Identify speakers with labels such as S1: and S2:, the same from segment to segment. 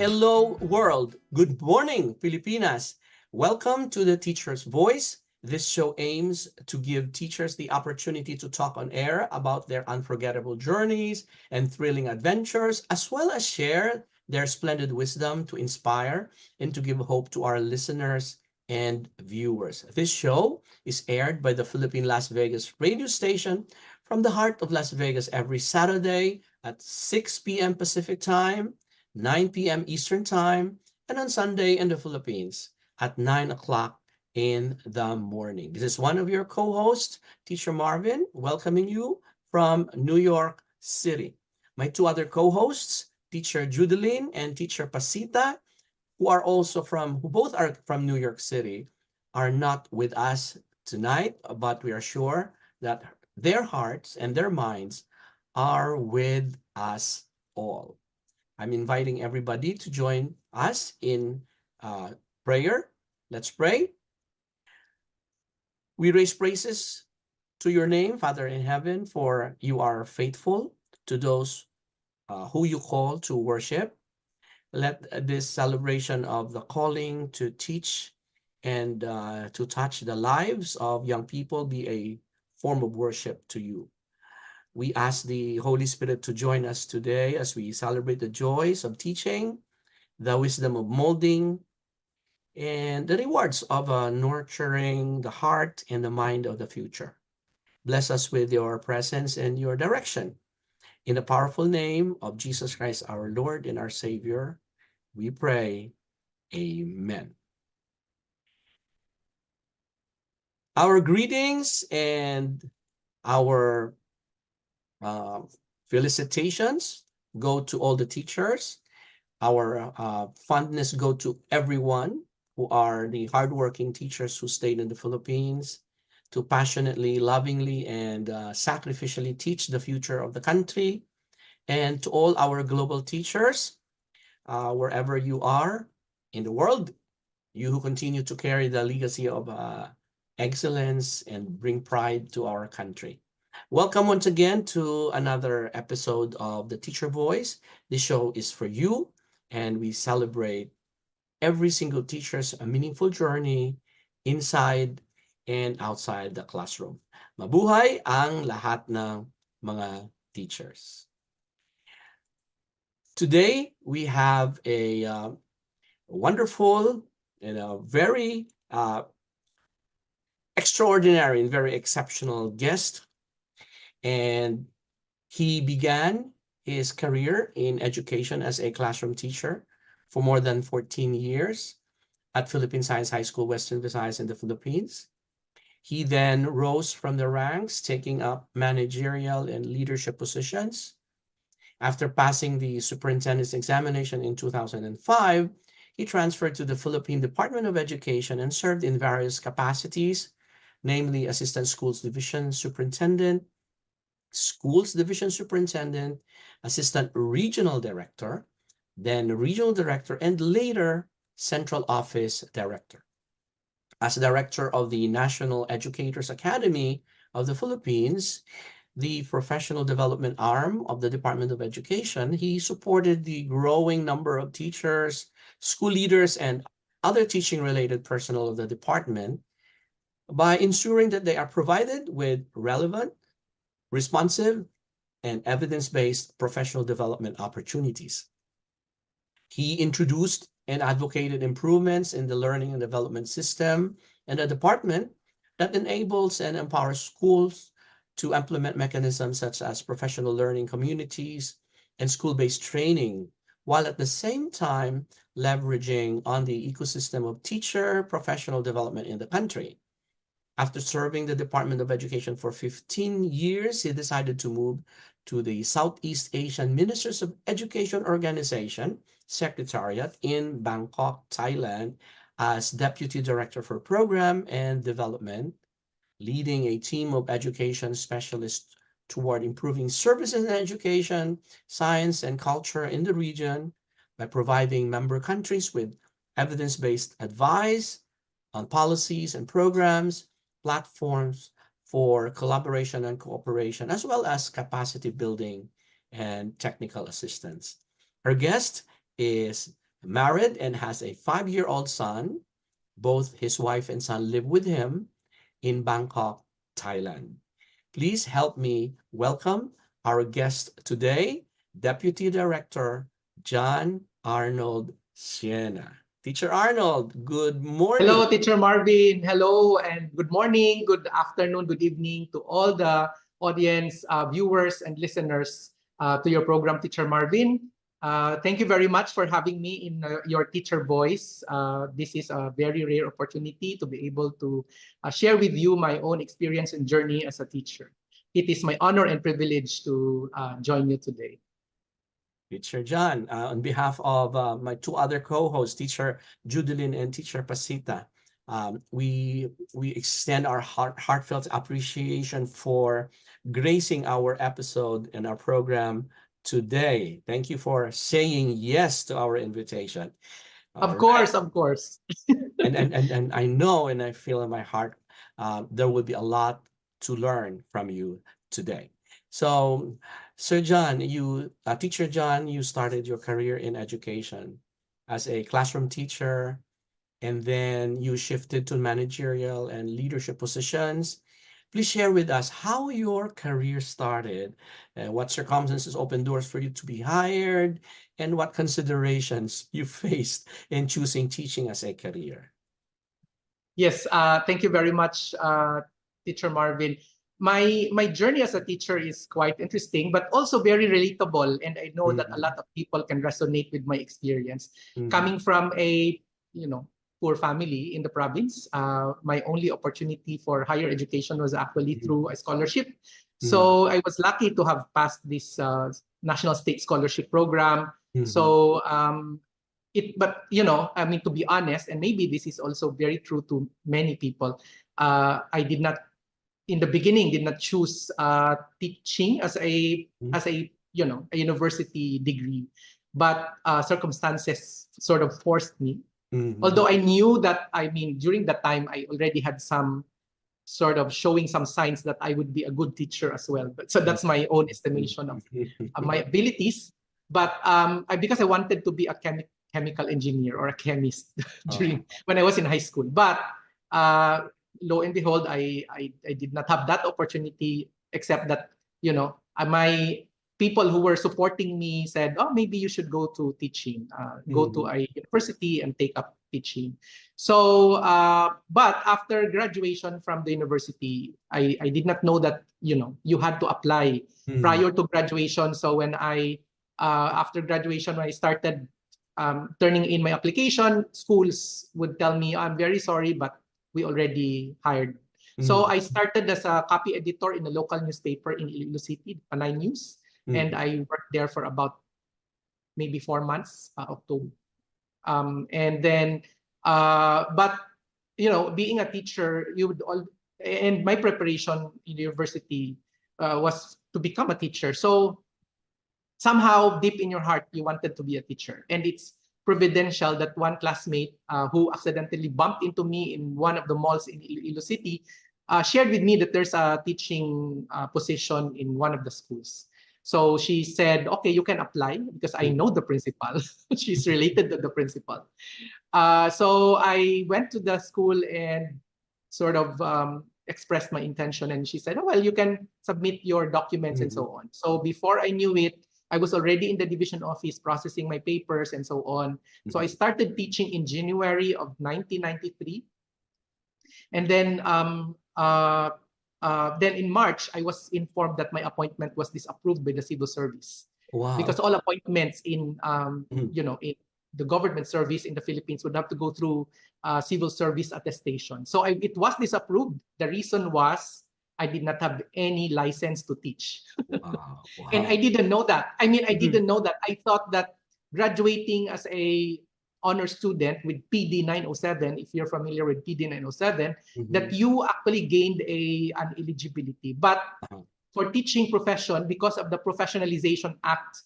S1: Hello world. Good morning, Filipinas. Welcome to the Teacher's Voice. This show aims to give teachers the opportunity to talk on air about their unforgettable journeys and thrilling adventures, as well as share their splendid wisdom to inspire and to give hope to our listeners and viewers. This show is aired by the Philippine Las Vegas radio station from the heart of Las Vegas every Saturday at 6 p.m. Pacific Time, 9 p.m. Eastern Time, and on Sunday in the Philippines at 9 o'clock in the morning. This is one of your co-hosts, Teacher Marvin, welcoming you from New York City. My two other co-hosts, Teacher Judilyn and Teacher Pacita, who both are from New York City, are not with us tonight, but we are sure that their hearts and their minds are with us all. I'm inviting everybody to join us in prayer. Let's pray. We raise praises to your name, Father in heaven, for you are faithful to those who you call to worship. Let this celebration of the calling to teach and to touch the lives of young people be a form of worship to you. We ask the Holy Spirit to join us today as we celebrate the joys of teaching, the wisdom of molding, and the rewards of nurturing the heart and the mind of the future. Bless us with your presence and your direction. In the powerful name of Jesus Christ, our Lord and our Savior, we pray, Amen. Our greetings and our felicitations go to all the teachers. Our fondness go to everyone who are the hardworking teachers who stayed in the Philippines to passionately, lovingly, and sacrificially teach the future of the country. And to all our global teachers, wherever you are in the world, you who continue to carry the legacy of excellence and bring pride to our country. Welcome once again to another episode of the Teacher Voice. This show is for you, and we celebrate every single teacher's meaningful journey inside and outside the classroom. Mabuhay ang lahat ng mga teachers. Today, we have a wonderful and a very extraordinary and very exceptional guest. And he began his career in education as a classroom teacher for more than 14 years at Philippine Science High School, Western Visayas in the Philippines. He then rose from the ranks, taking up managerial and leadership positions. After passing the superintendent's examination in 2005, he transferred to the Philippine Department of Education and served in various capacities, namely Assistant Schools Division Superintendent, Assistant Regional Director, then Regional Director, and later Central Office Director. As Director of the National Educators Academy of the Philippines, the professional development arm of the Department of Education, he supported the growing number of teachers, school leaders, and other teaching-related personnel of the department by ensuring that they are provided with relevant, responsive, and evidence-based professional development opportunities. He introduced and advocated improvements in the learning and development system and the department that enables and empowers schools to implement mechanisms such as professional learning communities and school-based training, while at the same time leveraging on the ecosystem of teacher professional development in the country. After serving the Department of Education for 15 years, he decided to move to the Southeast Asian Ministers of Education Organization Secretariat in Bangkok, Thailand, as Deputy Director for Program and Development, leading a team of education specialists toward improving services in education, science, and culture in the region by providing member countries with evidence-based advice on policies and programs, platforms for collaboration and cooperation, as well as capacity building and technical assistance. Our guest is married and has a 5-year-old son. Both his wife and son live with him in Bangkok, Thailand. Please help me welcome our guest today, Deputy Director John Arnold Siena. Teacher Arnold, good morning.
S2: Hello, Teacher Marvin. Hello, and good morning, good afternoon, good evening to all the audience, viewers, and listeners to your program, Teacher Marvin. Thank you very much for having me in your teacher voice. This is a very rare opportunity to be able to share with you my own experience and journey as a teacher. It is my honor and privilege to join you today.
S1: Teacher John, on behalf of my two other co-hosts, Teacher Judilyn and Teacher Pacita, we extend our heartfelt appreciation for gracing our episode and our program today. Thank you for saying yes to our invitation.
S2: Of course, of course.
S1: and I know and I feel in my heart there will be a lot to learn from you today. So, Sir John, Teacher John, you started your career in education as a classroom teacher, and then you shifted to managerial and leadership positions. Please share with us how your career started, and what circumstances opened doors for you to be hired, and what considerations you faced in choosing teaching as a career.
S2: Yes, thank you very much, Teacher Marvin. My journey as a teacher is quite interesting, but also very relatable, and I know that a lot of people can resonate with my experience. Coming from a poor family in the province, my only opportunity for higher education was actually through a scholarship. So I was lucky to have passed this national state scholarship program. So but I mean, to be honest, and maybe this is also very true to many people, I did not, in the beginning, did not choose teaching as a university degree, but circumstances sort of forced me. Although I knew that, I mean, during that time, I already had some sort of showing some signs that I would be a good teacher as well. But so that's my own estimation of my abilities. But because I wanted to be a chemical engineer or a chemist when I was in high school. But lo and behold, I did not have that opportunity, except that, my people who were supporting me said, oh, maybe you should go to teaching, go to a university and take up teaching. So, but after graduation from the university, I did not know that, you had to apply prior to graduation. So when after graduation, when I started turning in my application, schools would tell me, I'm very sorry, but we already hired. So I started as a copy editor in a local newspaper in Iloilo City, Panay News. And I worked there for about maybe 4 months, October. And then, but, being a teacher, and my preparation in university was to become a teacher. So somehow deep in your heart, you wanted to be a teacher. And it's providential that one classmate who accidentally bumped into me in one of the malls in Iloilo City shared with me that there's a teaching position in one of the schools. So she said, okay, you can apply, because I know the principal. She's related to the principal. So I went to the school and sort of expressed my intention. And she said, oh, well, you can submit your documents and so on. So before I knew it, I was already in the division office processing my papers and so on. So I started teaching in January of 1993. And then in March, I was informed that my appointment was disapproved by the civil service.
S1: Wow.
S2: Because all appointments in in the government service in the Philippines would have to go through civil service attestation. So it was disapproved. The reason was I did not have any license to teach.
S1: Wow.
S2: And I didn't know that. I mean, I didn't know that. I thought that graduating as a honor student with PD 907, if you're familiar with PD 907, that you actually gained an eligibility. But for teaching profession, because of the Professionalization Act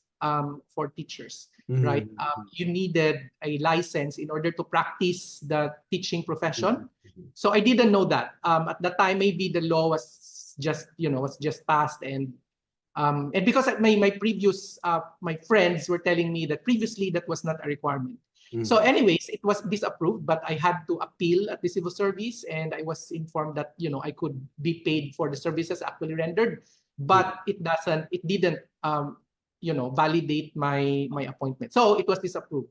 S2: for teachers, right? You needed a license in order to practice the teaching profession. So I didn't know that. At the time, maybe the law was just passed, and because my previous my friends were telling me that previously that was not a requirement. So anyways, it was disapproved, but I had to appeal at the civil service, and I was informed that, you know, I could be paid for the services actually rendered, but it didn't, you know, validate my appointment. So it was disapproved.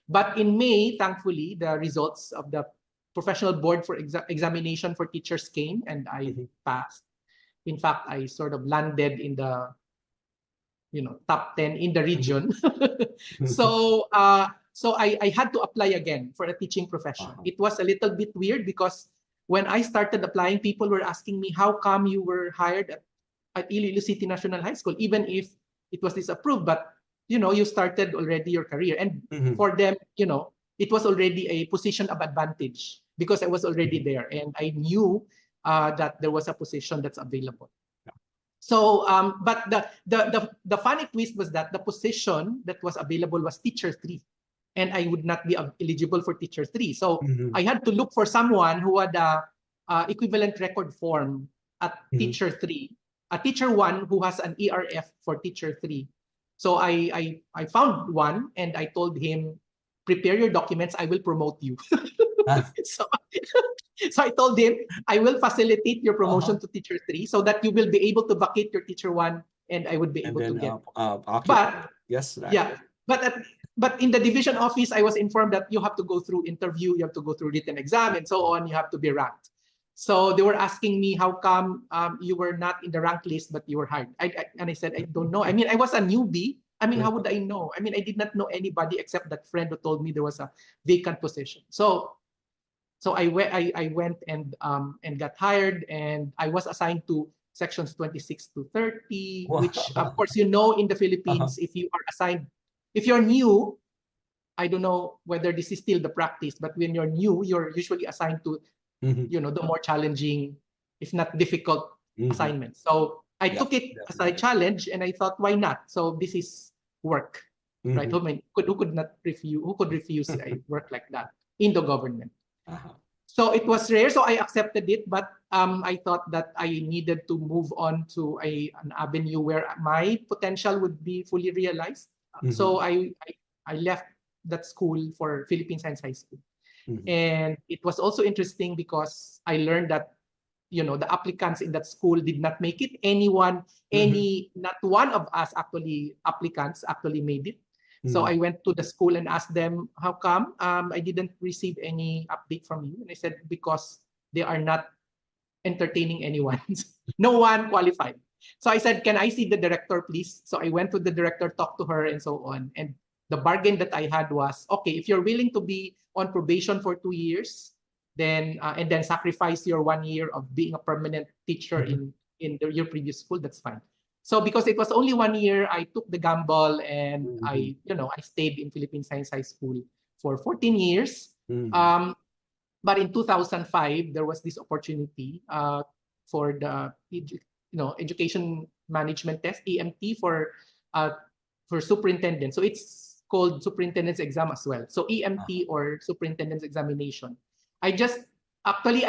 S2: But in May, thankfully, the results of the professional board for examination for teachers came, and I passed. In fact, I sort of landed in the, you know, top 10 in the region. So I had to apply again for a teaching profession. It was a little bit weird because when I started applying, people were asking me, how come you were hired at Iloilo City National High School, even if it was disapproved, but, you know, you started already your career. And for them, you know, it was already a position of advantage because I was already there, and I knew that there was a position that's available. So, but the funny twist was that the position that was available was teacher 3, and I would not be eligible for teacher 3. So I had to look for someone who had a equivalent record form at teacher 3, a teacher 1 who has an ERF for teacher 3. So I found one, and I told him, prepare your documents, I will promote you. So I told him, I will facilitate your promotion to teacher 3 so that you will be able to vacate your teacher 1, and I would be able to get. But
S1: yes,
S2: yeah, but in the division office, I was informed that you have to go through interview, you have to go through written exam, and so on. You have to be ranked. So they were asking me, how come you were not in the rank list, but you were hired? And I said, I don't know. I mean, I was a newbie. I mean, how would I know? I mean, I did not know anybody except that friend who told me there was a vacant position. So I went and got hired, and I was assigned to sections 26 to 30, which of course, you know, in the Philippines, if you are assigned, if you're new, I don't know whether this is still the practice, but when you're new, you're usually assigned to, you know, the more challenging, if not difficult assignments. So I took it as a challenge, and I thought, why not? So this is work, right? Who could not refuse? Who could refuse a work like that in the government? So it was rare, so I accepted it, but I thought that I needed to move on to an avenue where my potential would be fully realized. So I left that school for Philippine Science High School. And it was also interesting because I learned that, you know, the applicants in that school did not make it. Not one of us applicants actually made it. So I went to the school and asked them, how come I didn't receive any update from you? And I said, because they are not entertaining anyone. No one qualified. So I said, can I see the director, please? So I went to the director, talked to her, and so on. And the bargain that I had was, okay, if you're willing to be on probation for 2 years, then and then sacrifice your 1 year of being a permanent teacher in your previous school, that's fine. So because it was only 1 year, I took the gamble, and I stayed in Philippine Science High School for 14 years. But in 2005, there was this opportunity for the education management test, EMT, for superintendent. So it's called superintendent's exam as well. So EMT or superintendent's examination. I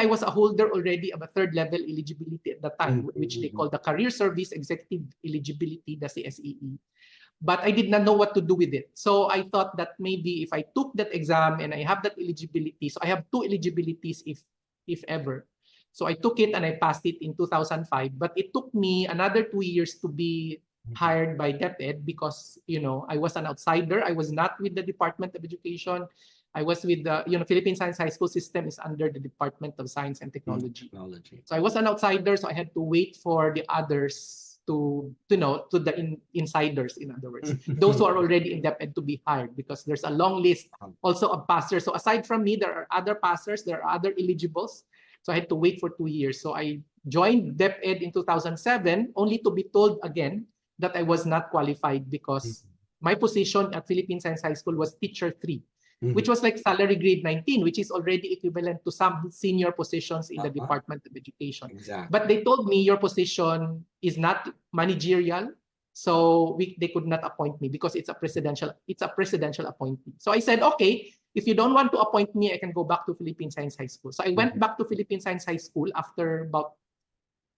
S2: was a holder already of a 3rd level eligibility at the time, which they call the Career Service Executive Eligibility, the CSEE. But I did not know what to do with it. So I thought that maybe if I took that exam and I have that eligibility, so I have 2 eligibilities if ever. So I took it and I passed it in 2005. But it took me another 2 years to be hired by DepEd because, I was an outsider. I was not with the Department of Education. I was with the, Philippine Science High School system is under the Department of Science and Technology. So I was an outsider, so I had to wait for the others to the insiders, in other words, those who are already in DepEd to be hired, because there's a long list also of passers. So aside from me, there are other passers, there are other eligibles. So I had to wait for 2 years. So I joined DepEd in 2007, only to be told again that I was not qualified because my position at Philippine Science High School was teacher 3. Which was like salary grade 19, which is already equivalent to some senior positions in the Department of Education.
S1: Exactly.
S2: But they told me your position is not managerial, so they could not appoint me because it's a presidential appointment. So I said, okay, if you don't want to appoint me, I can go back to Philippine Science High School. So I went back to Philippine Science High School after about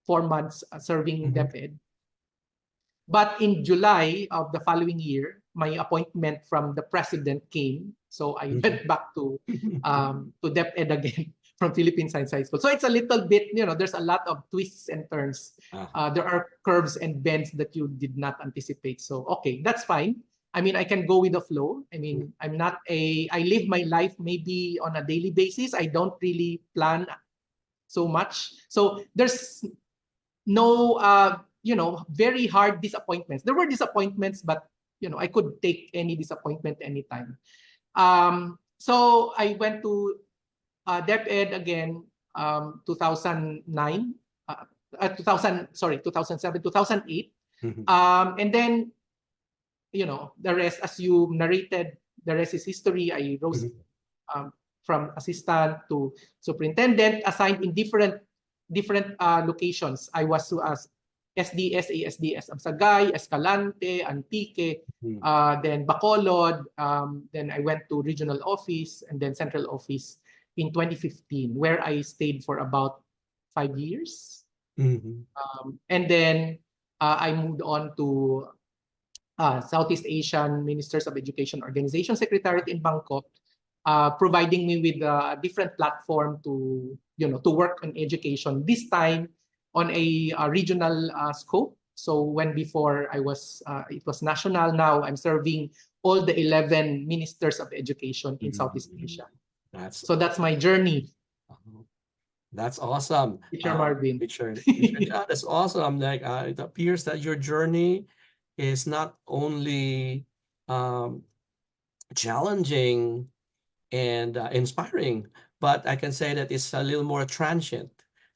S2: 4 months serving DepEd. But in July of the following year, my appointment from the president came. So I went back to DepEd again from Philippine Science High School. So it's a little bit, there's a lot of twists and turns. There are curves and bends that you did not anticipate. So, okay, that's fine. I mean, I can go with the flow. I mean, I live my life maybe on a daily basis. I don't really plan so much. So there's no, very hard disappointments. There were disappointments, but, I could take any disappointment anytime. So I went to DepEd again, 2009, 2007, 2008. And then, the rest, as you narrated, the rest is history. I rose from assistant to superintendent, assigned in different locations. I was as SDS, ASDS Absagay, Escalante, Antique, then Bacolod. Then I went to regional office and then central office in 2015, where I stayed for about 5 years. And then I moved on to Southeast Asian Ministers of Education Organization Secretariat in Bangkok, providing me with a different platform to work on education. This time on a regional scope. So when before I was, it was national. Now I'm serving all the 11 ministers of education in Southeast Asia. So that's my journey.
S1: That's awesome.
S2: Teacher Marvin.
S1: Yeah, that's awesome. Like it appears that your journey is not only challenging and inspiring, but I can say that it's a little more transient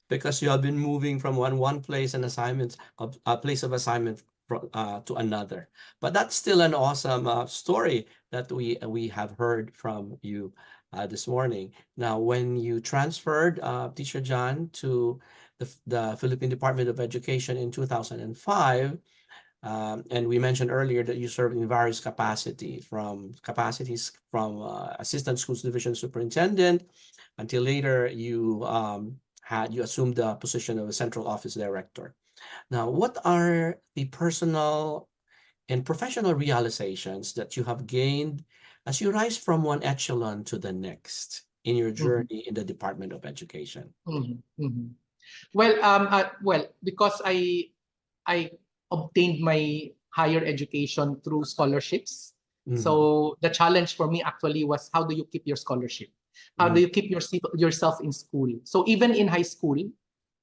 S1: because you have been moving from one place and assignment of a place of assignment to another. But that's still an awesome story that we have heard from you this morning. Now, when you transferred, Teacher John, to the Philippine Department of Education in 2005, and we mentioned earlier that you served in various capacities from Assistant Schools Division Superintendent until later you assumed the position of a Central Office Director. Now, what are the personal and professional realizations that you have gained as you rise from one echelon to the next in your journey in the Department of Education?
S2: Well, because I obtained my higher education through scholarships. So the challenge for me actually was, how do you keep your scholarship? How do you keep yourself in school? So even in high school,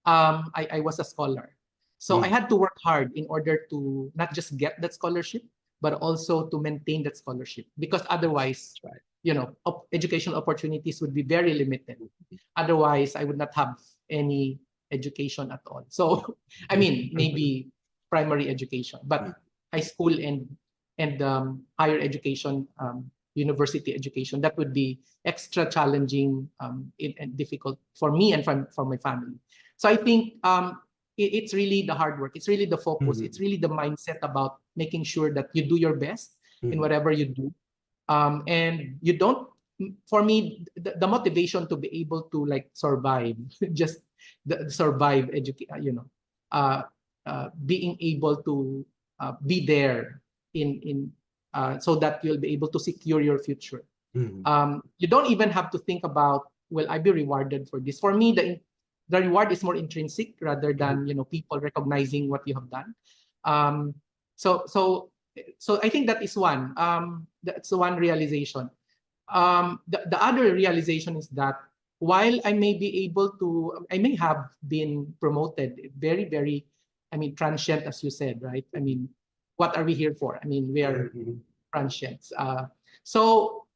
S2: I was a scholar. So I had to work hard in order to not just get that scholarship, but also to maintain that scholarship, because otherwise, educational opportunities would be very limited. Otherwise, I would not have any education at all. So, I mean, maybe primary education, but high school and higher education, university education, that would be extra challenging and difficult for me and for my family. So I think it's really the hard work. It's really the focus. It's really the mindset about making sure that you do your best in whatever you do. And you don't, for me, the motivation to be able to survive, just survive, being able to be there so that you'll be able to secure your future. You don't even have to think about, will I be rewarded for this? For me, the reward is more intrinsic rather than people recognizing what you have done. So I think that is one. That's one realization. The other realization is that while I may have been promoted very, very, transient, as you said, right? What are we here for? We are transients. So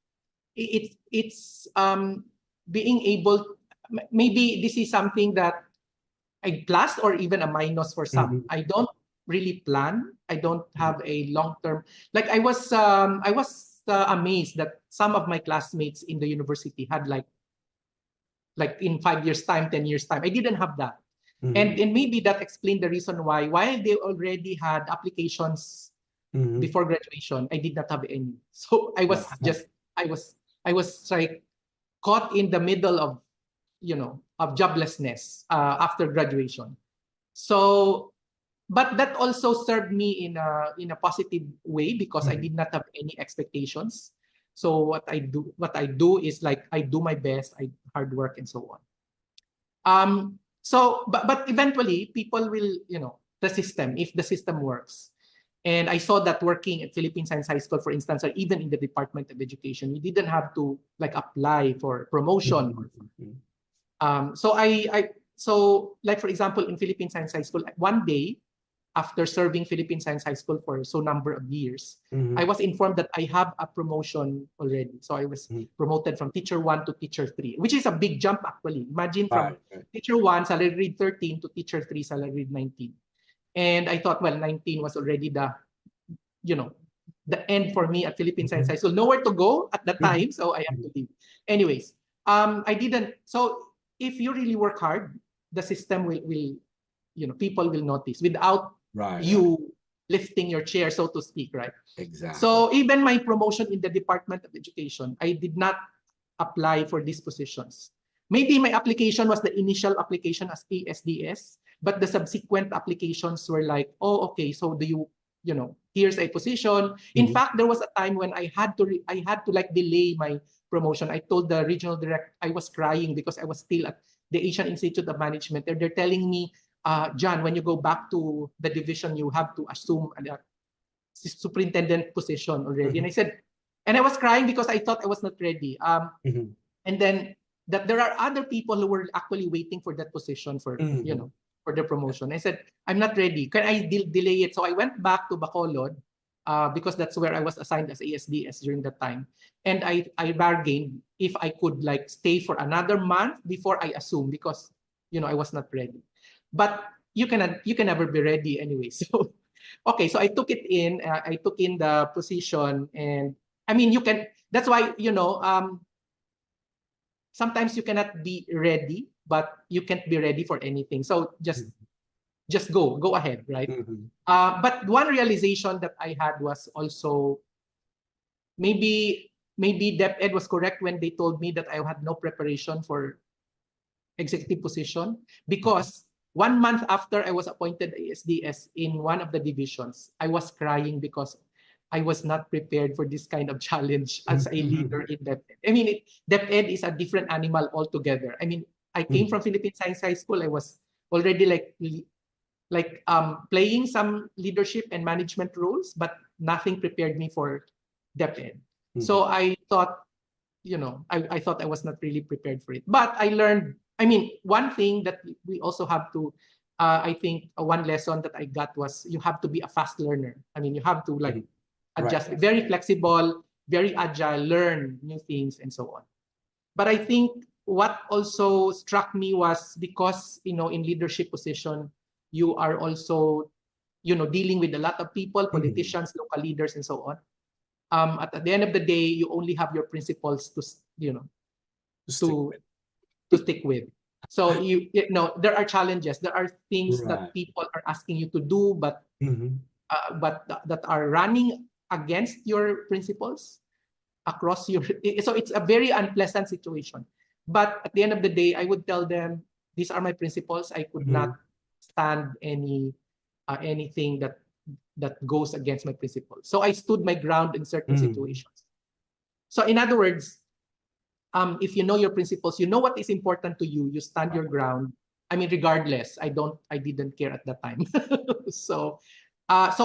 S2: it's being able. Maybe this is something that a plus or even a minus for some. I don't really plan. I don't have a long-term. I was amazed that some of my classmates in the university had like in 5 years' time, 10 years' time. I didn't have that. And maybe that explained the reason why, while they already had applications before graduation, I did not have any. So I was caught in the middle of joblessness after graduation. So but that also served me in a positive way because I did not have any expectations. So what I do is like I do my best, I hard work and so on. So but eventually people will, the system, if the system works. And I saw that working at Philippine Science High School, for instance, or even in the Department of Education, you didn't have to like apply for promotion. So like for example, in Philippine Science High School, one day after serving Philippine Science High School for so number of years, I was informed that I have a promotion already. So I was promoted from teacher 1 to teacher 3, which is a big jump actually. Imagine from teacher 1 salary grade 13 to teacher 3 salary grade 19. And I thought, well, 19 was already the end for me at Philippine Science High School. Nowhere to go at that time, so I have to leave. Anyways, I didn't. So if you really work hard, the system will people will notice without you lifting your chair, so to speak, right?
S1: Exactly.
S2: So even my promotion in the Department of Education, I did not apply for these positions. Maybe my application was the initial application as ASDS, but the subsequent applications were like, oh, okay, so do you, here's a position. In fact, there was a time when I had to like delay my promotion. I told the regional director, I was crying because I was still at the Asian Institute of Management. They're telling me, John, when you go back to the division, you have to assume a superintendent position already. And I said, and I was crying because I thought I was not ready. And then that there are other people who were actually waiting for that position for, for the promotion. I said, I'm not ready. Can I delay it? So I went back to Bacolod because that's where I was assigned as ASDS during that time. And I bargained if I could like stay for another month before I assume because, I was not ready. But you can never be ready anyway. So, okay. So I took it in. I took in the position, and I mean, that's why sometimes you cannot be ready, but you can't be ready for anything. So just go ahead, right? But one realization that I had was also maybe DepEd was correct when they told me that I had no preparation for executive position, because 1 month after I was appointed ASDS in one of the divisions, I was crying because I was not prepared for this kind of challenge as a leader in DepEd. I mean, DepEd is a different animal altogether. I mean, I came from Philippine Science High School. I was already like playing some leadership and management roles, but nothing prepared me for DepEd. So I thought, I thought I was not really prepared for it. But I learned, I mean, one thing that we also have to, I think one lesson that I got was you have to be a fast learner. I mean, you have to like adjust, very flexible, very agile, learn new things and so on. But I think what also struck me was because, in leadership position, you are also, dealing with a lot of people, politicians, local leaders, and so on. At the end of the day, you only have your principles to stick with. So there are challenges. There are things that people are asking you to do, but that are running against your principles across your. So it's a very unpleasant situation. But at the end of the day, I would tell them, these are my principles. I could not stand anything that goes against my principles. So I stood my ground in certain situations. So in other words, if you know your principles, you know what is important to you, you stand your ground. I mean, regardless, I didn't care at that time. So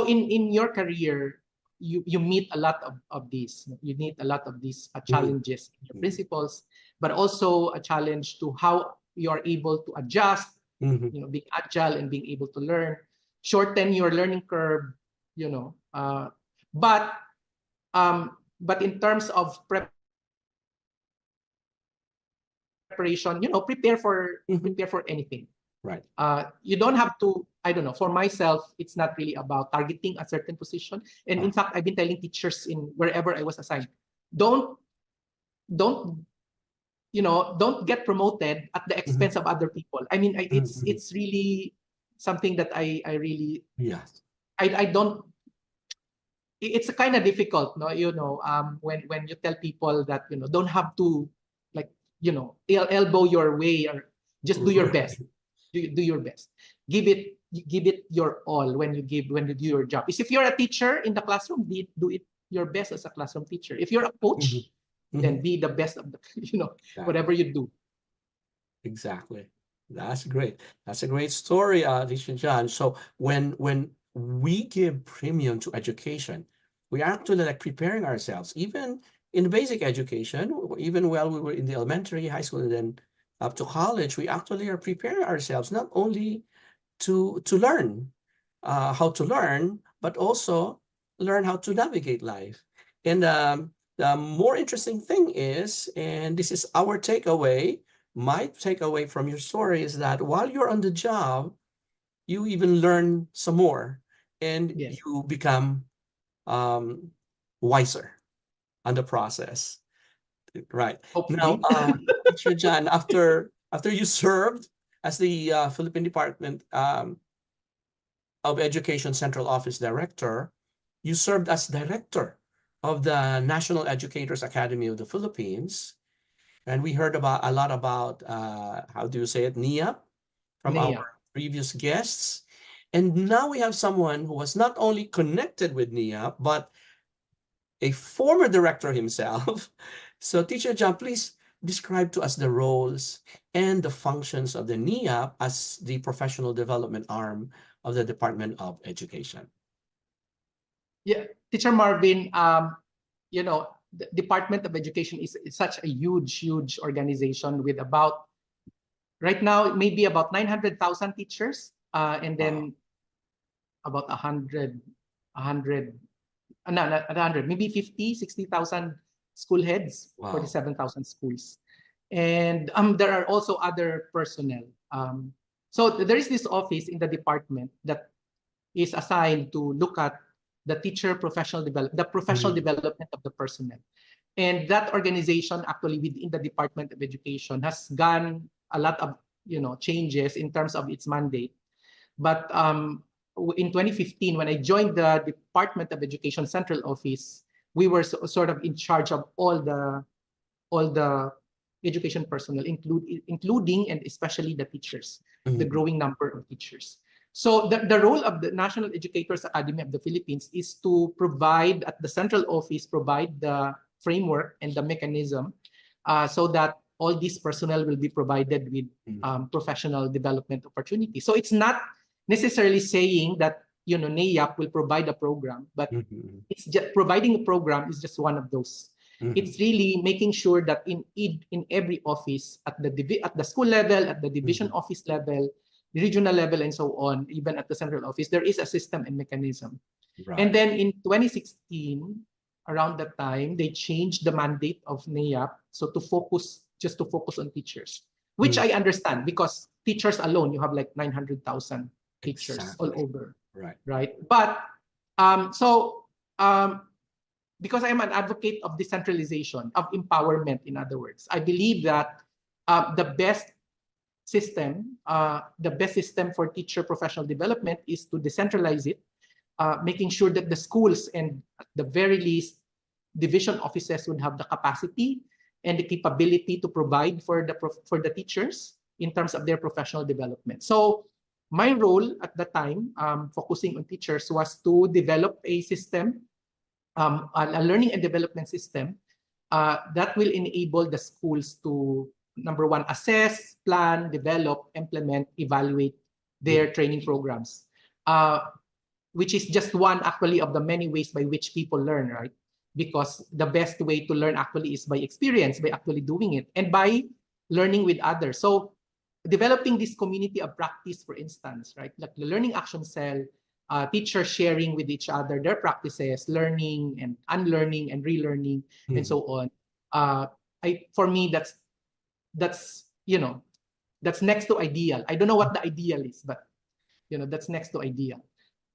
S2: in your career, you meet a lot of these. You meet a lot of these challenges in your principles, but also a challenge to how you are able to adjust, being agile and being able to learn, shorten your learning curve, but in terms of preparation, prepare for anything.
S1: Right.
S2: You don't have to, I don't know, for myself, it's not really about targeting a certain position. And in fact, I've been telling teachers in wherever I was assigned, don't get promoted at the expense of other people. I mean, it's really something that I really, I don't, it's kind of difficult, no? When you tell people that, don't have to like, elbow your way or just do your best. do your best. Give it your all when you do your job. If you're a teacher in the classroom, do it your best as a classroom teacher. If you're a coach, then be the best of the whatever you do.
S1: Exactly. That's great. That's a great story, Teacher John. So when we give premium to education, we are actually like preparing ourselves, even in basic education, even while we were in the elementary, high school, and then up to college, we actually are preparing ourselves not only to learn how to learn, but also learn how to navigate life. And the more interesting thing is, and this is our takeaway, my takeaway from your story is that while you're on the job, you even learn some more, and you become wiser on the process. Right.
S2: Hopefully.
S1: Now, Teacher John, after you served as the Philippine Department of Education Central Office Director, you served as Director of the National Educators Academy of the Philippines. And we heard a lot about, how do you say it, NIA, from our previous guests. And now we have someone who was not only connected with NIA, but a former director himself. So Teacher John, please describe to us the roles and the functions of the NIA as the professional development arm of the Department of Education.
S2: Yeah, Teacher Marvin, the Department of Education is such a huge organization with right now, maybe about 900,000 teachers, and then about 100, not 100, maybe 50, 60,000 school heads, 47,000 schools. And there are also other personnel. So there is this office in the department that is assigned to look at the teacher professional development, the professional development of the personnel. And that organization actually within the Department of Education has gone a lot of changes in terms of its mandate. But in 2015, when I joined the Department of Education Central Office, we were sort of in charge of all the education personnel, including and especially the teachers, the growing number of teachers. So the role of the National Educators Academy of the Philippines is to provide, at the central office, provide the framework and the mechanism so that all these personnel will be provided with professional development opportunities. So it's not necessarily saying that NAIAP will provide a program, but it's just providing a program is just one of those. It's really making sure that in every office, at the school level, at the division office level, the regional level, and so on, even at the central office, there is a system and mechanism. Right. And then in 2016, around that time, they changed the mandate of NAIAP, so to focus on teachers, which I understand, because teachers alone, you have like 900,000 teachers all over. Right. But because I'm an advocate of decentralization, of empowerment, in other words, I believe that the best system for teacher professional development is to decentralize it, making sure that the schools and at the very least division offices would have the capacity and the capability to provide for the teachers in terms of their professional development. So my role at the time, focusing on teachers, was to develop a system, a learning and development system that will enable the schools to, number one, assess, plan, develop, implement, evaluate their training programs, which is just one actually of the many ways by which people learn, right? Because the best way to learn actually is by experience, by actually doing it, and by learning with others. So developing this community of practice, for instance, right? Like the learning action cell, teachers sharing with each other their practices, learning and unlearning and relearning, and so on. For me, that's next to ideal. I don't know what the ideal is, but that's next to ideal.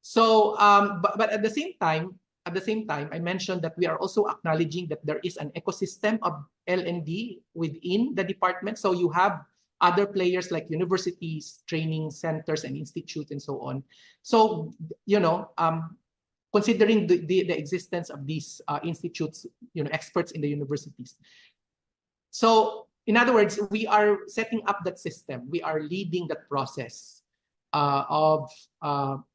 S2: So, but at the same time, I mentioned that we are also acknowledging that there is an ecosystem of L&D within the department. So you have other players like universities, training centers, and institutes, and so on. So, considering the existence of these institutes, experts in the universities. So in other words, we are setting up that system. We are leading that process of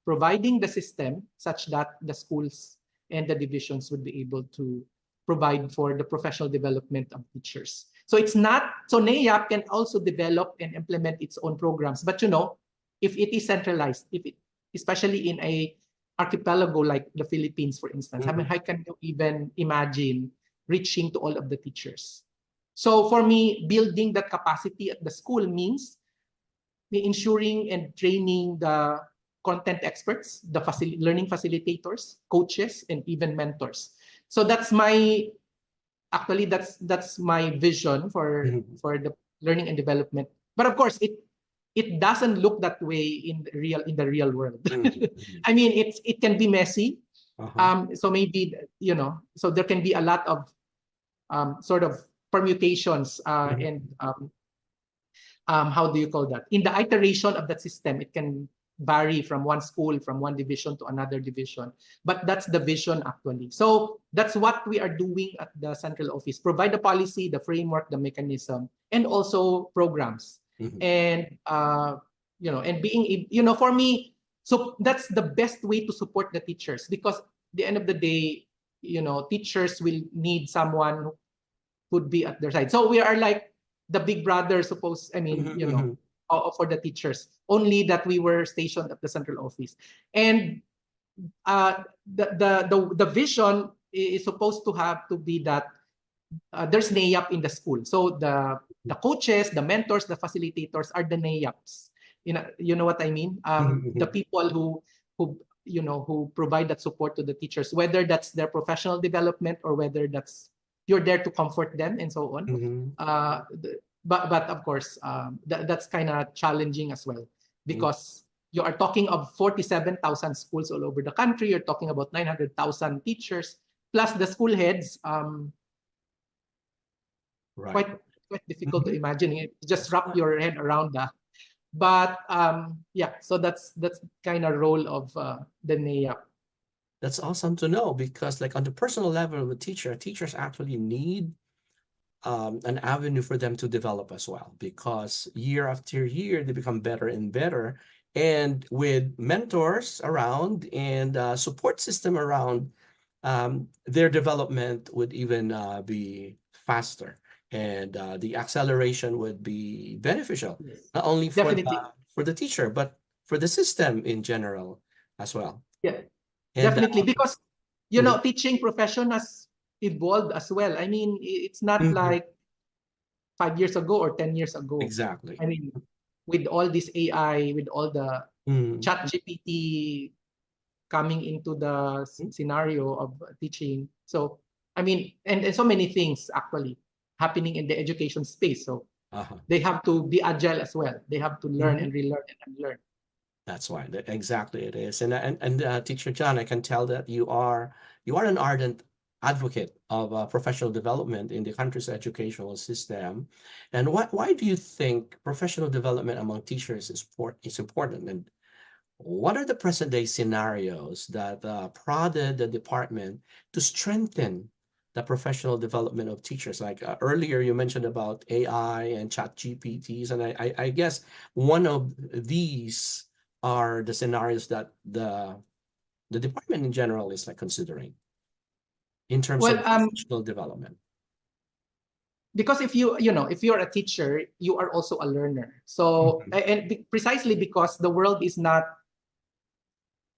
S2: providing the system such that the schools and the divisions would be able to provide for the professional development of teachers. So it's not, so NAIAP can also develop and implement its own programs. But you know, if it is centralized, especially in a archipelago like the Philippines, for instance, I mean, how can you even imagine reaching to all of the teachers? So for me, building that capacity at the school means ensuring and training the content experts, the learning facilitators, coaches, and even mentors. So that's my, actually, that's my vision for the learning and development. But of course, it doesn't look that way in the real world. I mean, it can be messy. So maybe, you know, so there can be a lot of sort of permutations and how do you call that? In the iteration of that system, it can vary from one school, from one division to another division. But that's the vision actually. So that's what we are doing at the central office. Provide the policy, the framework, the mechanism, and also programs. And, you know, and being, you know, for me, so that's the best way to support the teachers, because at the end of the day, you know, teachers will need someone who would be at their side. So we are like the big brother, suppose, I mean, you know, for the teachers, only that we were stationed at the central office. And the vision is supposed to have to be that there's NAIAP in the school. So the coaches, the mentors, the facilitators are the NAIAPs. You know what I mean? The people who you know, who provide that support to the teachers, whether that's their professional development or whether that's you're there to comfort them and so on. But of course, that's kind of challenging as well, because you are talking of 47,000 schools all over the country. You're talking about 900,000 teachers, plus the school heads. Quite difficult to imagine it. Just wrap your head around that. But yeah, so that's kind of role of the NAIAP.
S1: That's awesome to know, because like on the personal level of a teacher, teachers actually need an avenue for them to develop as well, because year after year they become better and better, and with mentors around and support system around, their development would even be faster, and the acceleration would be beneficial, not only for the teacher but for the system in general as well.
S2: Yeah, and, definitely, because you know, teaching profession has evolved as well. I mean, it's not like 5 years ago or 10 years ago.
S1: Exactly.
S2: I mean, with all this AI, with all the chat GPT coming into the scenario of teaching. So, I mean, and so many things actually happening in the education space. So they have to be agile as well. They have to learn and relearn and unlearn.
S1: That's why, exactly it is. And Teacher John, I can tell that you are an ardent advocate of professional development in the country's educational system. And why do you think professional development among teachers is important? And what are the present day scenarios that prodded the department to strengthen the professional development of teachers? Like earlier you mentioned about AI and chat GPTs, and I guess one of these are the scenarios that the department in general is like considering in terms of professional development.
S2: Because if you're a teacher, you are also a learner. So and precisely because the world is not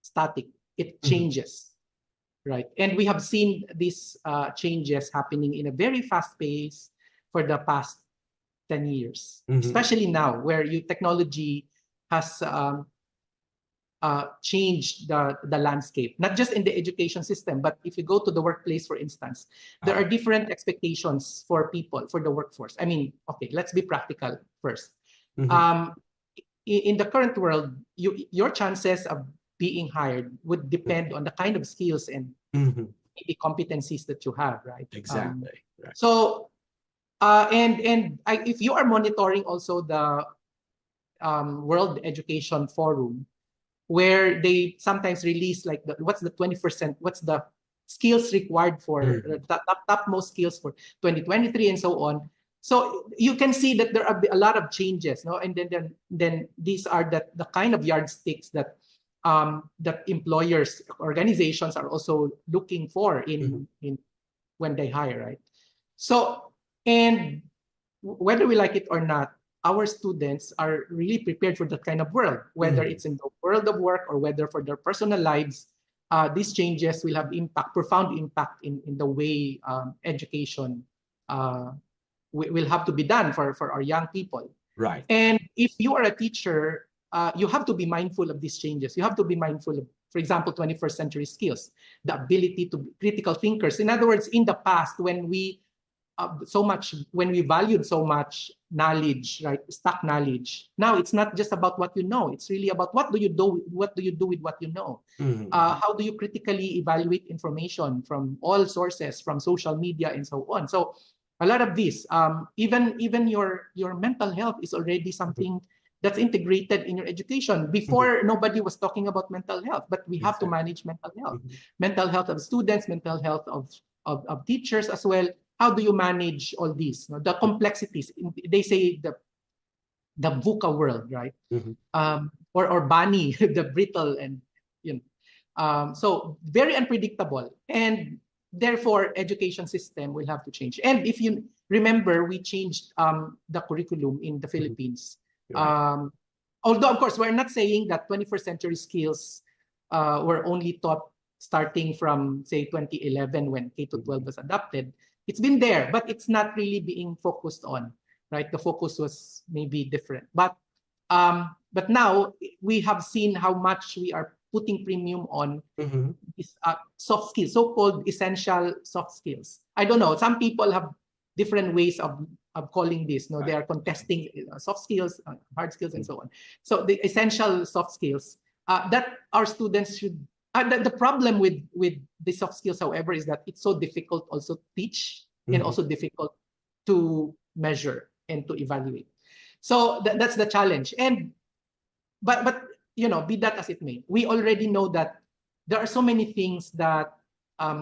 S2: static, it changes, right? And we have seen these changes happening in a very fast pace for the past 10 years, especially now where technology has changed the landscape, not just in the education system, but if you go to the workplace, for instance, there are different expectations for people, for the workforce. I mean, okay, let's be practical first. In the current world, your chances of being hired would depend on the kind of skills and maybe competencies that you have, right?
S1: Exactly.
S2: So, if you are monitoring also the World Education Forum, where they sometimes release like what's the 20%, what's the skills required for the topmost skills for 2023 and so on. So you can see that there are a lot of changes, no? And then these are the kind of yardsticks that that employers, organizations are also looking for in when they hire, right? So, and whether we like it or not, our students are really prepared for that kind of world, whether it's in the world of work or whether for their personal lives. These changes will have profound impact in the way education will have to be done for our young people.
S1: Right.
S2: And if you are a teacher, you have to be mindful of these changes. You have to be mindful of, for example, 21st century skills, the ability to be critical thinkers. In other words, in the past, when we valued so much knowledge, right, stock knowledge, now it's not just about what you know. It's really about what do you do with what you know. How do you critically evaluate information from all sources, from social media and so on. So a lot of this, even your mental health is already something that's integrated in your education. Before, nobody was talking about mental health, but we have to manage mental health. Mental health of students, mental health of teachers as well. How do you manage all these? The complexities. They say the VUCA world, right? Or BANI, the brittle and so very unpredictable. And therefore, education system will have to change. And if you remember, we changed the curriculum in the Philippines. Although, of course, we're not saying that 21st century skills were only taught starting from, say, 2011 when K-12 was adopted. It's been there, but it's not really being focused on, right? The focus was maybe different. But now we have seen how much we are putting premium on these soft skills, so-called essential soft skills. I don't know. Some people have different ways of calling this. No, they are contesting soft skills, hard skills, and so on. So the essential soft skills that our students should. The problem with the soft skills, however, is that it's so difficult also to teach and also difficult to measure and to evaluate. So that's the challenge. And but be that as it may, we already know that there are so many things that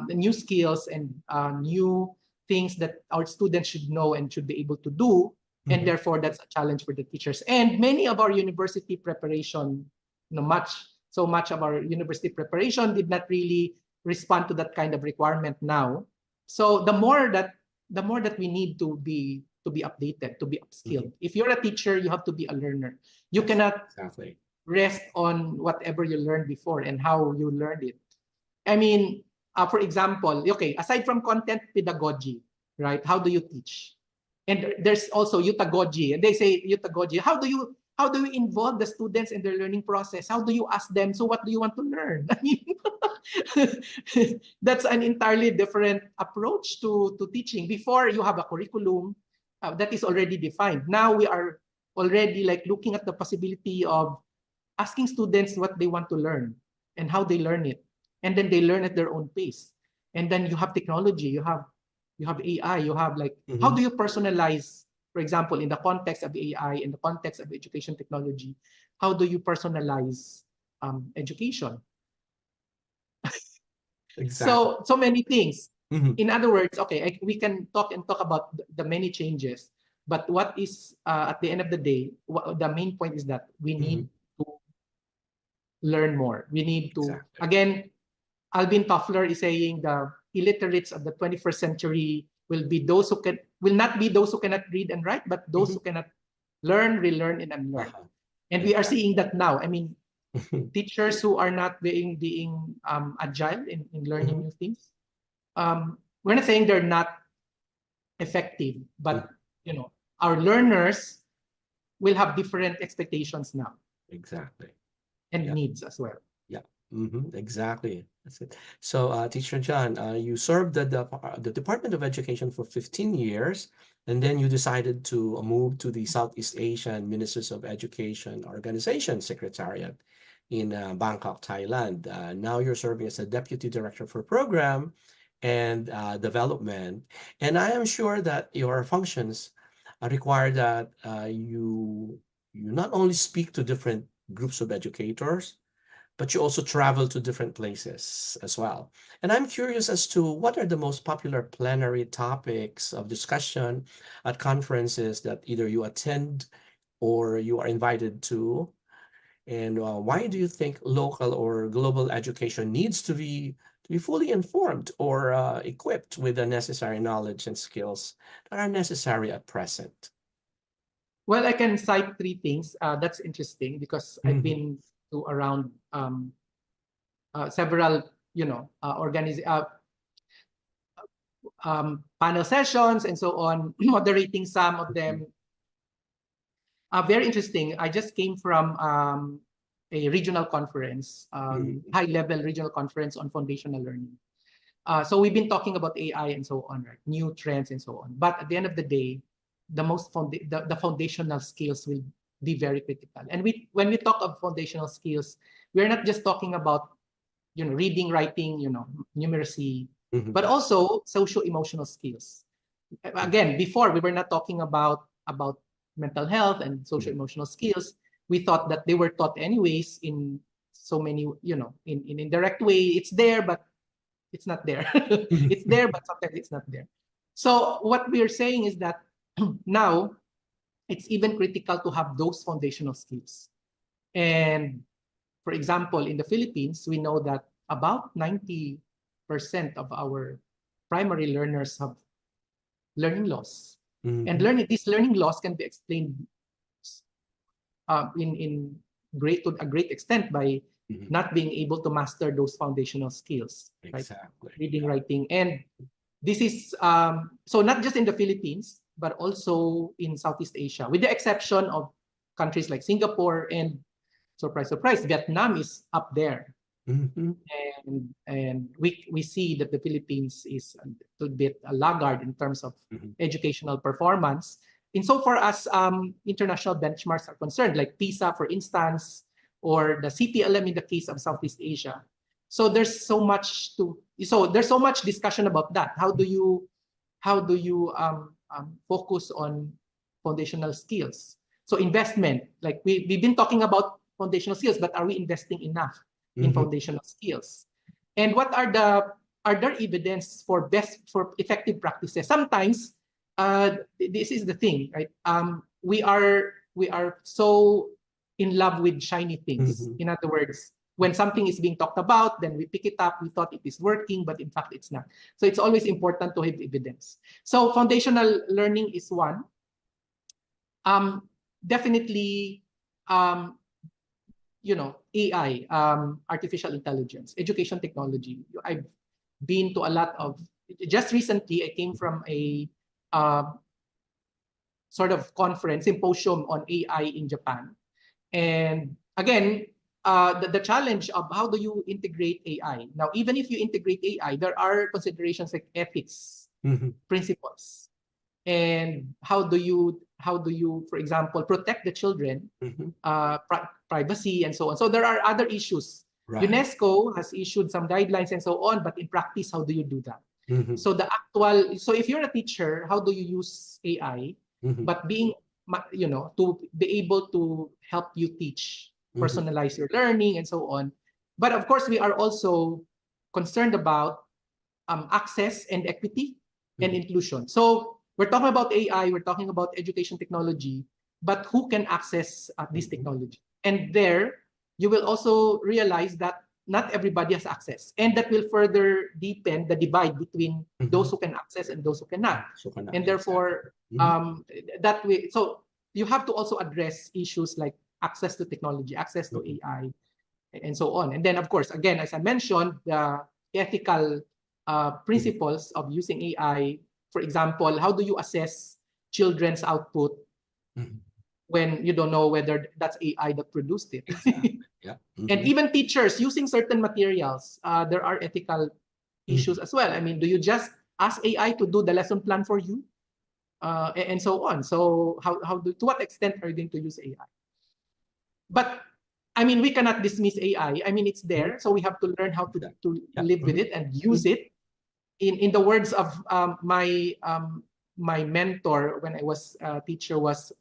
S2: new skills and new things that our students should know and should be able to do, and therefore that's a challenge for the teachers. And many of our university preparation, so much of our university preparation did not really respond to that kind of requirement now. So the more that we need to be updated, to be upskilled. If you're a teacher, you have to be a learner. You cannot rest on whatever you learned before and how you learned it. I mean, for example, okay, aside from content pedagogy, right? How do you teach? And there's also utagogy, and they say utagogy. How do you involve the students in their learning process? How do you ask them, so what do you want to learn? I mean, that's an entirely different approach to teaching. Before, you have a curriculum that is already defined. Now we are already like looking at the possibility of asking students what they want to learn and how they learn it. And then they learn at their own pace. And then you have technology, you have AI, you have like, how do you personalize? For example, in the context of AI, in the context of education technology, how do you personalize education? So many things. In other words, okay, we can talk about the many changes, but what is at the end of the day, the main point is that we need to learn more. We need to again. Alvin Toffler is saying the illiterates of the 21st century will not be those who cannot read and write, but those who cannot learn, relearn, and unlearn. And we are seeing that now. I mean, teachers who are not being agile in learning new things. We're not saying they're not effective, but our learners will have different expectations now. And needs as well.
S1: Exactly. That's it. So, Teacher John, you served the Department of Education for 15 years, and then you decided to move to the Southeast Asian Ministers of Education Organization Secretariat in Bangkok, Thailand. Now you're serving as a Deputy Director for Program and Development. And I am sure that your functions require that you not only speak to different groups of educators, but you also travel to different places as well. And I'm curious as to what are the most popular plenary topics of discussion at conferences that either you attend or you are invited to. And why do you think local or global education needs to be fully informed or equipped with the necessary knowledge and skills that are necessary at present?
S2: Well, I can cite three things. That's interesting because I've been to around several, panel sessions and so on, moderating some of them. Very interesting. I just came from a regional conference, high-level regional conference on foundational learning. So we've been talking about AI and so on, right? New trends and so on. But at the end of the day, the foundational skills will be very critical. And when we talk of foundational skills, we're not just talking about reading, writing, numeracy, but also social-emotional skills. Again, before we were not talking about mental health and social-emotional skills. We thought that they were taught anyways in so many, in indirect way. It's there, but it's not there. It's there, but sometimes it's not there. So what we are saying is that now it's even critical to have those foundational skills. And for example, in the Philippines, we know that about 90% of our primary learners have learning loss. And these learning loss can be explained in to a great extent by not being able to master those foundational skills,
S1: exactly.
S2: Right? Reading, writing, and this is so not just in the Philippines, but also in Southeast Asia, with the exception of countries like Singapore and, surprise, surprise, Vietnam is up there. And we see that the Philippines is a little bit a laggard in terms of educational performance. Insofar as international benchmarks are concerned, like PISA, for instance, or the CTLM in the case of Southeast Asia. So there's so much discussion about that. How do you focus on foundational skills? So investment, like we've been talking about foundational skills, but are we investing enough in foundational skills? And what are there evidence for effective practices? Sometimes this is the thing, right? We are so in love with shiny things. In other words, when something is being talked about, then we pick it up, we thought it is working, but in fact it's not. So it's always important to have evidence. So foundational learning is one. Definitely AI, artificial intelligence, education technology. I've been to a lot of, just recently, I came from a sort of conference, symposium on AI in Japan. And again, the challenge of how do you integrate AI? Now, even if you integrate AI, there are considerations like ethics, principles. And how do you, for example, protect the children, privacy, and so on. So there are other issues. Right. UNESCO has issued some guidelines and so on, but in practice, how do you do that? So if you're a teacher, how do you use AI? But being, to be able to help you teach, personalize your learning, and so on. But of course, we are also concerned about access and equity and inclusion. So we're talking about AI, we're talking about education technology, but who can access this technology? And there, you will also realize that not everybody has access. And that will further deepen the divide between those who can access and those who cannot. And therefore, that way, so you have to also address issues like access to technology, access to AI, and so on. And then, of course, again, as I mentioned, the ethical principles of using AI. For example, how do you assess children's output when you don't know whether that's AI that produced it? And even teachers using certain materials, there are ethical issues as well. I mean, do you just ask AI to do the lesson plan for you? And so on. So to what extent are you going to use AI? But I mean, we cannot dismiss AI. I mean, it's there, so we have to learn how to live with it and use it. In the words of my mentor when I was a teacher was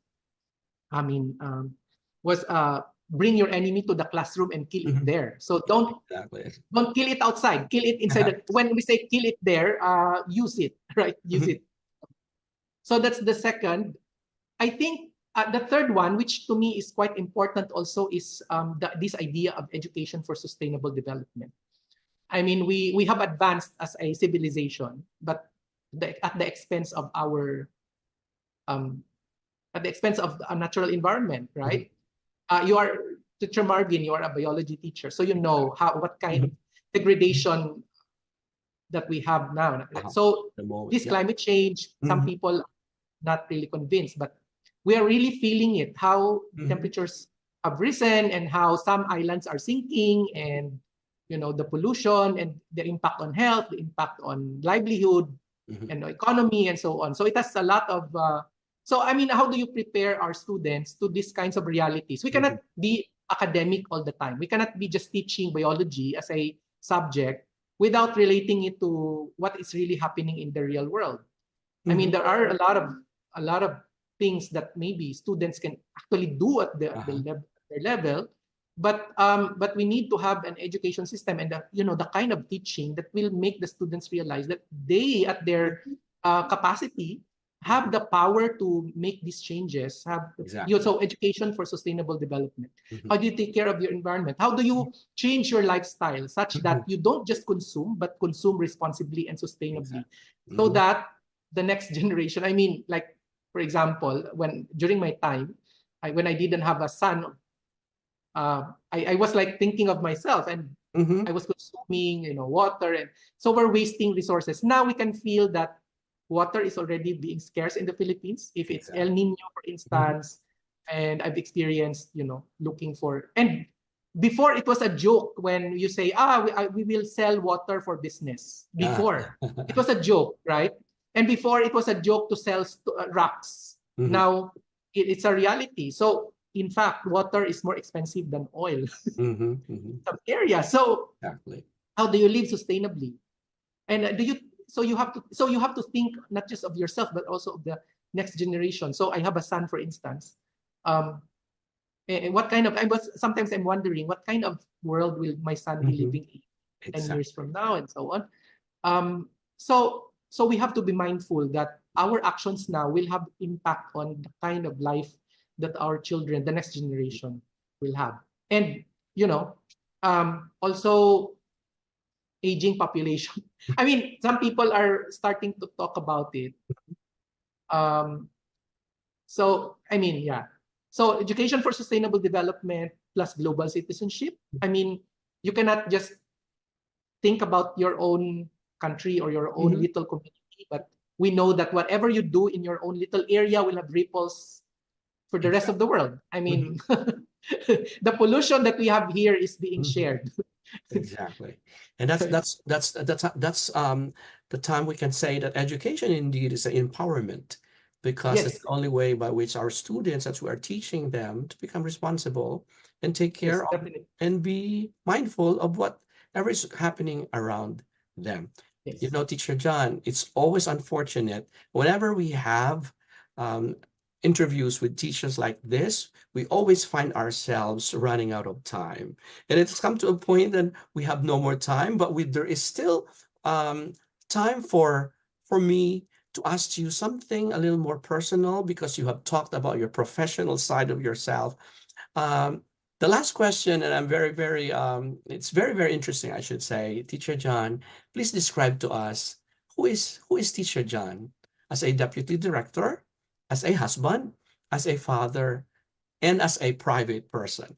S2: bring your enemy to the classroom and kill it there. So don't kill it outside. Kill it inside. When we say kill it there, use it, right? Use it. So that's the second. I think the third one, which to me is quite important also, is this idea of education for sustainable development. I mean, we have advanced as a civilization, but at the expense of our a natural environment, right? You are, Teacher Marvin, you are a biology teacher, so you know what kind of degradation that we have now. So this climate change, some people not really convinced, but we are really feeling it, how temperatures have risen and how some islands are sinking, and the pollution and the impact on health, the impact on livelihood and economy and so on. So it has a lot of so I mean, how do you prepare our students to these kinds of realities? We cannot be academic all the time. We cannot be just teaching biology as a subject without relating it to what is really happening in the real world. I mean, there are a lot of things that maybe students can actually do at their level, but we need to have an education system and the kind of teaching that will make the students realize that they, at their capacity, have the power to make these changes. So education for sustainable development. How do you take care of your environment? How do you change your lifestyle such that you don't just consume, but consume responsibly and sustainably, so that the next generation, I mean, like, for example, during my time, when I didn't have a son, I was like thinking of myself, and I was consuming, water, and so we're wasting resources. Now we can feel that water is already being scarce in the Philippines. If it's El Nino, for instance, and I've experienced, looking for, and before it was a joke when you say, we will sell water for business. Before it was a joke, right? And before it was a joke to sell rocks. Now it's a reality. So in fact, water is more expensive than oil in some areas. So how do you live sustainably? And you have to think not just of yourself, but also of the next generation. So I have a son, for instance. And sometimes I'm wondering what kind of world will my son be living in 10 years from now, and so on. So we have to be mindful that our actions now will have impact on the kind of life that our children, the next generation, will have. And also aging population. I mean, some people are starting to talk about it. So I mean, yeah. So education for sustainable development plus global citizenship. I mean, you cannot just think about your own country or your own little community, but we know that whatever you do in your own little area will have ripples for the rest of the world. I mean, the pollution that we have here is being shared.
S1: Exactly. And that's the time we can say that education indeed is an empowerment, because it's the only way by which our students, as we are teaching them, to become responsible and take care of and be mindful of whatever is happening around them. Teacher John, it's always unfortunate whenever we have interviews with teachers like this, we always find ourselves running out of time. And it's come to a point that we have no more time, but there is still time for me to ask you something a little more personal, because you have talked about your professional side of yourself. The last question, and I'm it's very, very interesting, I should say. Teacher John, please describe to us, who is Teacher John as a deputy director, as a husband, as a father, and as a private person?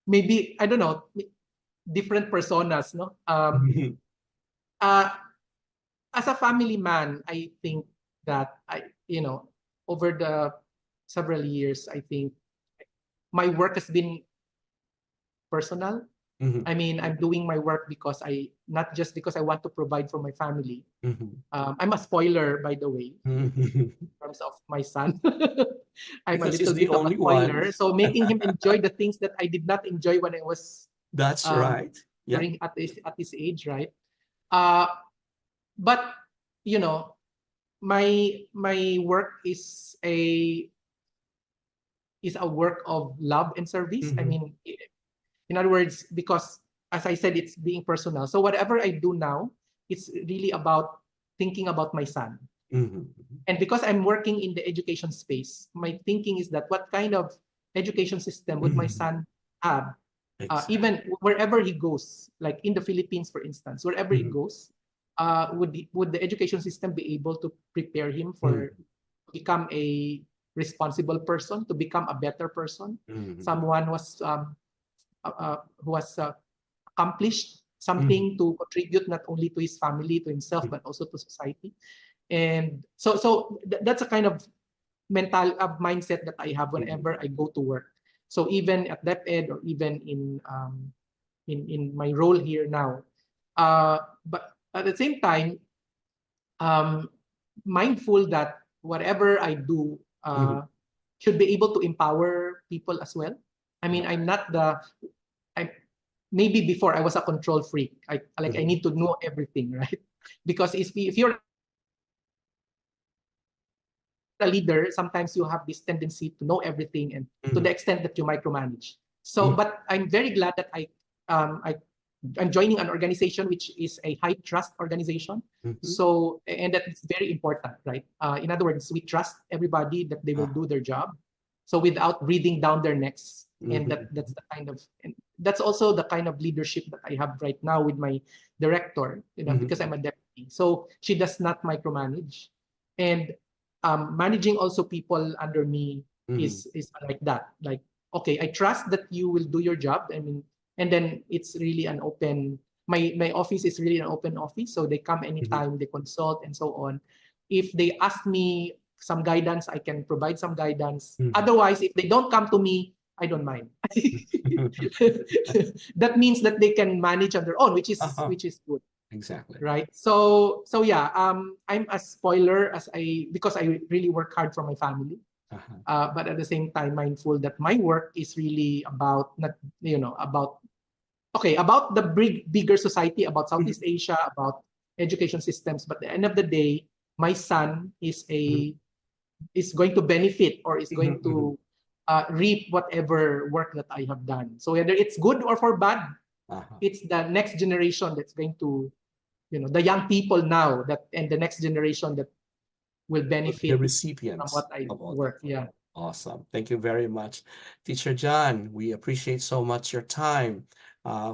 S2: Maybe, I don't know, different personas, no? As a family man, I think that over the several years, I think my work has been personal. I mean, I'm doing my work not just because I want to provide for my family. I'm a spoiler, by the way, in terms of my son. I'm
S1: because
S2: a little bit of a spoiler. So making him enjoy the things that I did not enjoy when I was
S1: right.
S2: At this age, right? But my work is is a work of love and service. I mean, in other words, because as I said, it's being personal. So whatever I do now, it's really about thinking about my son. And because I'm working in the education space, my thinking is that what kind of education system would my son have? Even wherever he goes, like in the Philippines, for instance, wherever he goes, would the education system be able to prepare him for become a responsible person, to become a better person, someone who has accomplished something to contribute not only to his family, to himself, but also to society. And so that's a kind of mindset that I have whenever I go to work. So even at DepEd or even in my role here now, but at the same time, mindful that whatever I do should be able to empower people as well. I mean, I'm not maybe before I was a control freak. I need to know everything, right? Because if you're a leader, sometimes you have this tendency to know everything, and to the extent that you micromanage. So, but I'm very glad that I'm joining an organization which is a high trust organization. So, and that is very important, right? In other words, we trust everybody that they will do their job. So without breathing down their necks, and that's the kind of, and that's also the kind of leadership that I have right now with my director, because I'm a deputy. So she does not micromanage, and managing also people under me is like that. Like, okay, I trust that you will do your job. I mean, and then it's really an open. My office is really an open office, so they come anytime, they consult and so on. If they ask me some guidance, I can provide some guidance. Otherwise, if they don't come to me, I don't mind. That means that they can manage on their own, which is good.
S1: Exactly.
S2: Right. So yeah, I'm as spoiler as because I really work hard for my family. But at the same time, mindful that my work is really about about the bigger society, about Southeast Asia, about education systems. But at the end of the day, my son is going to benefit, or is going to reap whatever work that I have done. So whether it's good or for bad, it's the next generation that's going to, the young people now and the next generation that will benefit
S1: the recipients
S2: from what I work. Yeah.
S1: Awesome. Thank you very much, Teacher John. We appreciate so much your time.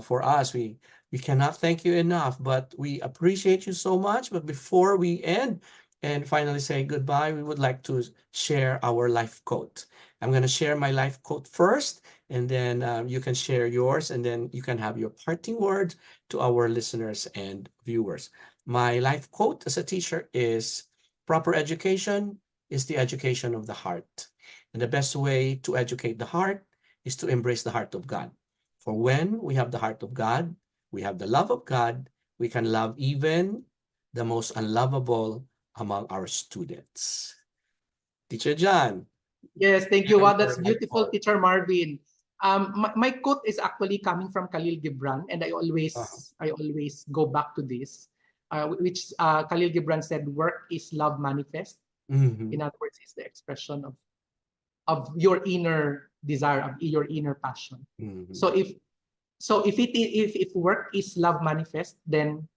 S1: For us, we cannot thank you enough, but we appreciate you so much. But before we end and finally say goodbye, we would like to share our life quote. I'm going to share my life quote first, and then you can share yours, and then you can have your parting words to our listeners and viewers. My life quote as a teacher is, proper education is the education of the heart. And the best way to educate the heart is to embrace the heart of God. For when we have the heart of God, we have the love of God, we can love even the most unlovable among our students. Teacher John.
S2: Yes, thank you. Wow, that's beautiful, Teacher Marvin. My quote is actually coming from Khalil Gibran, and I always go back to this, which Khalil Gibran said, "Work is love manifest." In other words, it's the expression of your inner desire, of your inner passion. So if work is love manifest, then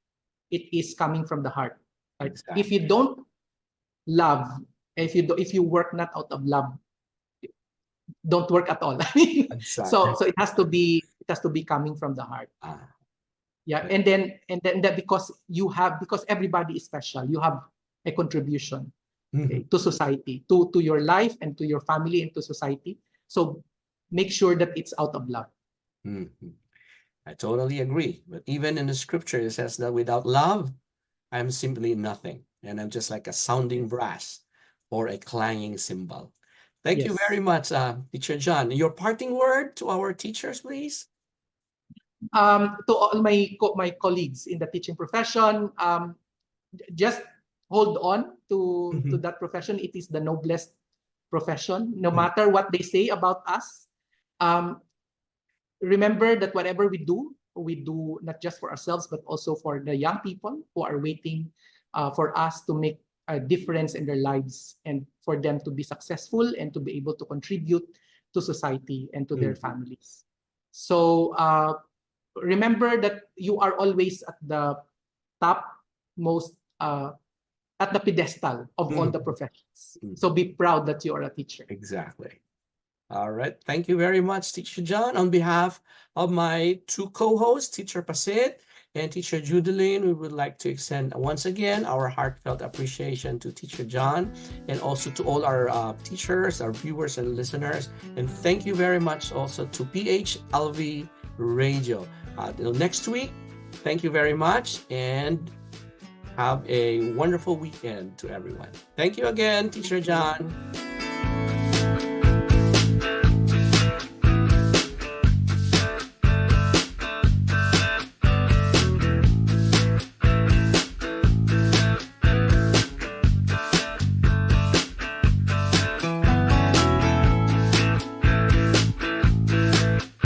S2: it is coming from the heart. Right? Exactly. If you don't love, if you work not out of love, don't work at all. Exactly. So it has to be coming from the heart. Yeah, and then that because everybody is special, you have a contribution to society, to your life and to your family and to society. So make sure that it's out of love.
S1: I totally agree. But even in the scripture, it says that without love, I'm simply nothing. And I'm just like a sounding brass or a clanging cymbal. Thank you very much, Teacher John. Your parting word to our teachers, please.
S2: To all my colleagues in the teaching profession, just hold on to that profession. It is the noblest profession. No matter what they say about us, remember that whatever we do not just for ourselves, but also for the young people who are waiting for us to make a difference in their lives, and for them to be successful and to be able to contribute to society and to their families. So remember that you are always at the top most at the pedestal of all the professions. So be proud that you are a teacher.
S1: Exactly. All right. Thank you very much, Teacher John. On behalf of my two co-hosts, Teacher Pacit and Teacher Judilyn, we would like to extend once again our heartfelt appreciation to Teacher John and also to all our teachers, our viewers and listeners. And thank you very much also to PHLV Radio. Next week, thank you very much and have a wonderful weekend to everyone. Thank you again, Teacher John.